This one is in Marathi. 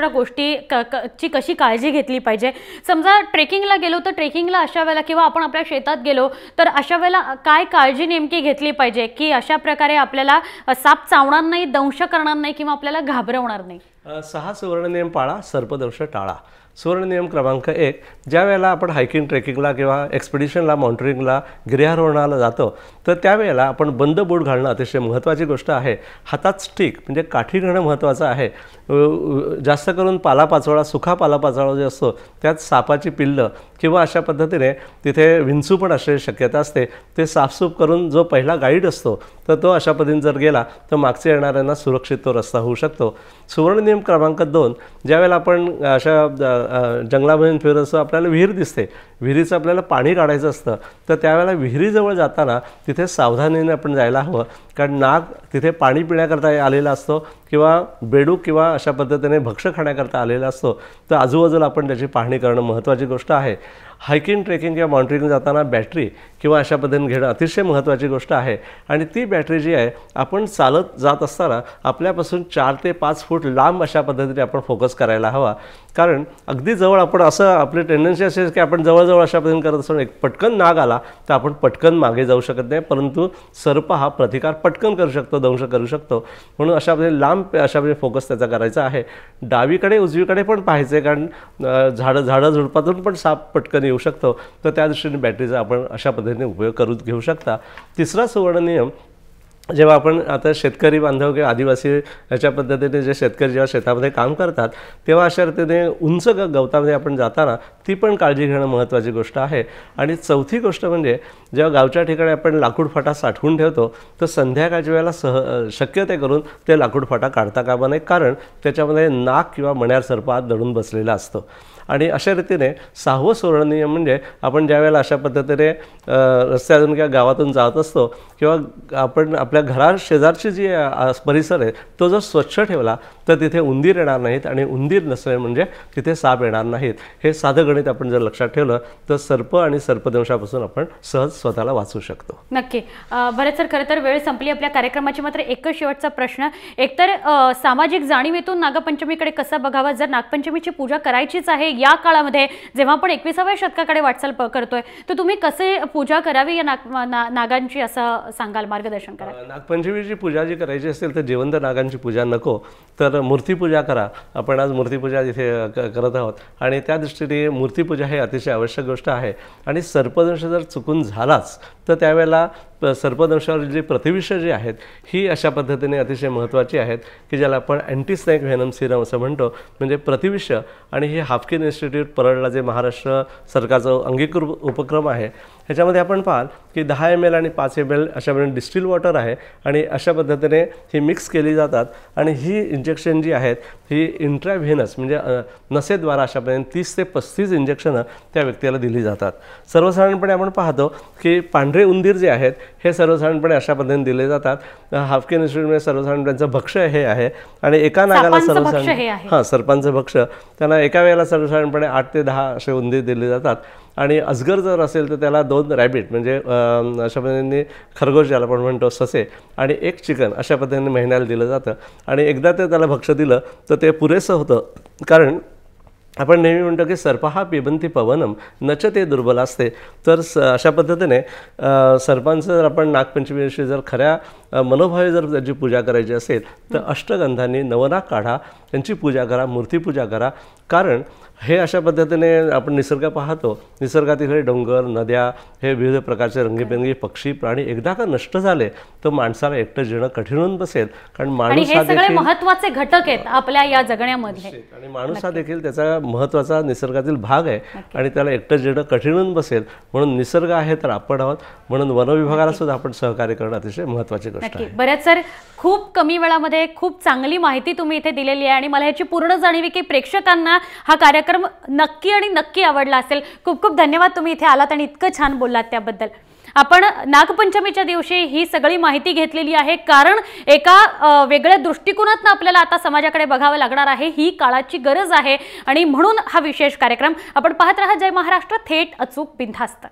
सगळ्या गोष्टी ची कशी काळजी घेतली पाहिजे? समजा ट्रेकिंगला गेलो तर ट्रेकिंगला अशा वेळेला किंवा आपण आपल्या शेतात गेलो तर अशा वेळेला काय काळजी नेमकी घेतली पाहिजे की अशा प्रकारे आपल्याला साप चावणार नाही, दंश करणार नाही किंवा आपल्याला घाबरवणार नाही? 6 सुवर्ण नियम पाळा, सर्पदंश टाळा. सुवर्ण नियम क्रमांक 1, ज्या वेळेला आपण हायकिंग ट्रेकिंगला किंवा एक्सपिडिशनला माउंटेनिंगला गिर्यारोहणाला जातो तर त्यावेळेला आपण बंद बूट घालणं अतिशय महत्त्वाची गोष्ट आहे. हातात स्टिक म्हणजे काठी घेणं महत्त्वाचं आहे. जास्त करून पालापाचोळा, सुखा पालापाचोळा जो असतो त्यात सापाची पिल्लं किंवा अशा पद्धतीने तिथे विंचू पण असण्याची शक्यता असते. ते साफसूफ करून जो पहिला गाईड असतो तर तो अशा पद्धतीने जर गेला तर मागचे येणाऱ्यांना सुरक्षित तो रस्ता होऊ शकतो. सुवर्ण नियम क्रमांक 2, ज्यावेळेला आपण अशा जंगलामध्ये फिरत असतो आपल्याला विहीर दिसते, विहिरीचं आपल्याला पाणी काढायचं असतं तर त्यावेळेला विहिरीजवळ जाताना तिथे सावधानीने आपण जायला हवं. कारण नाग तिथे पाणी पिण्याकरता आलेला असतो किंवा बेडूक किंवा अशा पद्धतीने भक्ष्य खाण्याकरता आलेला असतो. तर आजूबाजूला आपण त्याची पाहणी करणं महत्त्वाची गोष्ट आहे. हायकिंग ट्रेकिंग किंवा माउंटेनिंग जाताना बॅटरी किंवा अशा पद्धतीने घेणं अतिशय महत्त्वाची गोष्ट आहे. आणि ती बॅटरी जी आहे आपण चालत जात असताना आपल्यापासून 4 ते 5 फूट लांब अशा पद्धतीने आपण फोकस करायला हवा. कारण अगदी जवळ आपण असं आपली टेंडन्सी असेल की आपण जवळजवळ अशा पद्धतीने करत असतो एक पटकन नाग आला तर आपण पटकन मागे जाऊ शकत नाही, परंतु सर्प हा प्रतिकार पटकन करू शकतो, दंश करू शकतो. म्हणून अशा पद्धतीने लांब अशा पद्धतीने फोकस त्याचा करायचा आहे. डावीकडे उजवीकडे पण पाहायचं आहे कारण झाडं झुडपातून पण साप पटकन येऊ शकतो. तर त्या दृष्टीने बॅटरीचा आपण अशा पद्धतीने उपयोग करून घेऊ शकता. तिसरा सुवर्ण नियम, जेव्हा आपण आता शेतकरी बांधव किंवा आदिवासी याच्या पद्धतीने जे शेतकरी जेव्हा शेतामध्ये काम करतात तेव्हा अशा रीतीने उंच गवतामध्ये आपण जाताना ती पण काळजी घेणं महत्त्वाची गोष्ट आहे. आणि चौथी गोष्ट म्हणजे जेव्हा गावच्या ठिकाणी आपण लाकूड फाटा साठवून ठेवतो तर संध्याकाळच्या वेळेला शक्य ते करून ते लाकूड फाटा काढता कामा नये, कारण त्याच्यामध्ये नाग किंवा मण्यार सर्प आत दडून बसलेला असतो. आणि अशा रीतीने 6वं सुवर्ण नियम म्हणजे आपण ज्या वेळेला अशा पद्धतीने रस्त्यातून किंवा गावातून जात असतो किंवा आपण आपल्या घरा शेजारची जी परिसर आहे तो जर स्वच्छ ठेवला तर तिथे उंदीर येणार नाहीत आणि उंदीर नसणे म्हणजे तिथे साप येणार नाहीत. हे साधं गणित आपण जर लक्षात ठेवलं तर सर्प आणि सर्पदंशापासून आपण सहज स्वतःला वाचू शकतो. नक्की. बरेच सर, खरं तर वेळ संपली आपल्या कार्यक्रमाची. मात्र एकच शेवटचा प्रश्न, एकतर सामाजिक जाणीवेतून नागपंचमीकडे कसं बघावं? जर नागपंचमीची पूजा करायचीच आहे या काळामध्ये जेव्हा आपण 21व्या शतकाकडे वाटचाल करतोय तर तुम्ही कसे पूजा करावी या नागांची असं सांगाल, मार्गदर्शन करा? नागपंचमीची पूजा जी करायची असेल तर जिवंत नागांची पूजा नको, तर मूर्तीपूजा करा. आपण आज मूर्तीपूजा इथे करत आहोत आणि त्या दृष्टीने मूर्तीपूजा हे अतिशय आवश्यक गोष्ट आहे. आणि सर्पदंश जर चुकून झालाच तर त्यावेळेला सर्पदंशावर जी प्रतिविष जी आहेत ही अशा पद्धतीने अतिशय महत्त्वाची आहेत की ज्याला आपण अँटी स्नेक व्हेनम सिरम असं म्हणतो. म्हणजे प्रतिविष, आणि हे हाफकिन इन्स्टिट्यूट परळला जे महाराष्ट्र सरकारचा अंगीकृत उपक्रम आहे ह्याच्यामध्ये आपण पाहाल की 10 ml आणि 5 ml अशा पद्धतीने डिस्टिल वॉटर आहे आणि अशा पद्धतीने ही मिक्स केली जातात. आणि ही इंजेक्शन जी आहेत ही इंट्राव्हेनस म्हणजे नसेद्वारा अशा पद्धतीने 30 ते 35 इंजेक्शनं त्या व्यक्तीला दिली जातात. सर्वसाधारणपणे आपण पाहतो की पांढरे उंदीर जे आहेत हे सर्वसाधारणपणे अशा पद्धतीने दिले जातात. हाफकिन इन्स्टिट्यूटमध्ये सर्वसाधारण त्यांचं भक्ष्य हे आहे आणि एका नागाला सर्वसाधारण सर्पांचं भक्ष्य त्यांना एका वेळेला सर्वसाधारणपणे 8 ते 10 असे उंदीर दिले जातात. आणि अजगर जर असेल तर त्याला 2 रॅबिट म्हणजे अशा पद्धतीने खरगोश ज्याला आपण म्हणतो ससे आणि 1 चिकन अशा पद्धतीने महिन्याला दिलं जातं. आणि एकदा ते त्याला भक्ष्य दिलं तर ते पुरेसं होतं. कारण आपण नेहमी म्हणतो की सर्प हा पिबंती पवनम नच ते दुर्बल असते. तर अशा पद्धतीने सर्पांचं जर आपण नागपंचमी दिवशी जर खऱ्या मनोभावे जर त्याची पूजा करायची असेल तर अष्टगंधांनी नवनाग काढा, त्यांची पूजा करा, मूर्तीपूजा करा. कारण हे अशा पद्धतीने आपण निसर्ग पाहतो, निसर्गातील डोंगर नद्या हे विविध प्रकारचे रंगीबेरंगी पक्षी प्राणी एकदा का नष्ट झाले तर माणसाला एकटं जीणं कठीण होऊन बसेल. कारण माणूस हा देखील महत्त्वाचे घटक आहेत आपल्या या जगण्यामध्ये आणि माणूस हा देखील त्याचा महत्त्वाचा निसर्गातील भाग आहे आणि त्याला एकटं जीणं कठीण होऊन बसेल. म्हणून निसर्ग आहे तर आपण आहोत, म्हणून वनविभागाला सुद्धा आपण सहकार्य करणं अतिशय महत्त्वाची गोष्ट आहे. बरेच सर, खूप कमी वेळामध्ये खूप चांगली माहिती तुम्ही इथे दिलेली आहे आणि मला ह्याची पूर्ण जाणीव की प्रेक्षकांना हा कार्यक्रम नक्की आणि नक्की आवडला असेल. खूप खूप धन्यवाद, तुम्ही इथे आलात आणि इतकं छान बोललात त्याबद्दल. आपण नागपंचमीच्या दिवशी ही सगळी माहिती घेतलेली आहे कारण एका वेगळ्या दृष्टिकोनातून आपल्याला आता समाजाकडे बघावं लागणार आहे. ही काळाची गरज आहे आणि म्हणून हा विशेष कार्यक्रम आपण पाहत राहा. जय महाराष्ट्र, थेट अचूक बिनधास्त.